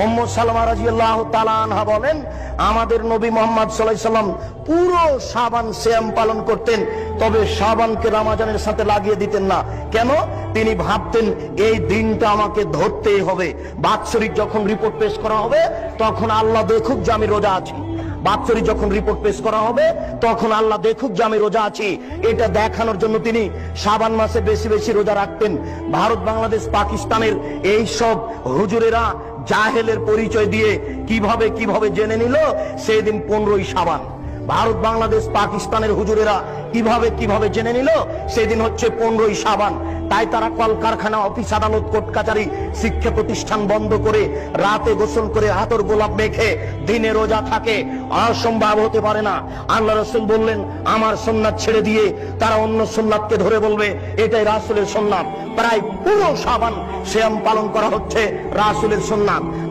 উম্মু সালামা রাদিয়াল্লাহু তাআলা আনহা বলেন, আমাদের নবী মুহাম্মদ সাল্লাল্লাহু আলাইহি সাল্লাম পুরো শাবান সিয়াম পালন করতেন, তবে শাবানকে রমজানের সাথে লাগিয়ে দিতেন না। কেন? তিনি ভাবতেন এই দিনটা আমাকে ধরতেই হবে। বাৎসরিক যখন রিপোর্ট পেশ করা হবে তখন আল্লাহ দেখুক যে আমি রোজা আছি। বাৎসরিক যখন রিপোর্ট পেশ করা হবে তখন আল্লাহ দেখুক যে আমি রোজা আছি, এটা দেখানোর জন্য তিনি শাবান মাসে বেশি বেশি রোজা রাখতেন। ভারত, বাংলাদেশ, পাকিস্তানের এই সব হুজুরেরা জাহেলের পরিচয় দিয়ে কিভাবে কিভাবে জেনে নিল সেই দিন 15ই শাবান। ভারত, বাংলাদেশ, পাকিস্তানের হুজুরেরা কিভাবে কিভাবে জেনে নিল সেদিন হচ্ছে 15ই শাবান। তাই তারা কলকারখানা, অফিস, আদালত, কোর্ট কাচারি, শিক্ষা প্রতিষ্ঠান বন্ধ করে রাতে গোসল করে আতর গোলাপ মেখে দিনে রোজা থাকে। অসম্ভব হতে পারে না। আল্লাহ রাসূল বললেন, আমার সুন্নাত ছেড়ে দিয়ে তারা অন্য সুন্নাতকে ধরে বলবে এটাই রাসূলের সুন্নাত। প্রায় পুরো শাবান সিয়াম পালন করা হচ্ছে রাসূলের সুন্নাত।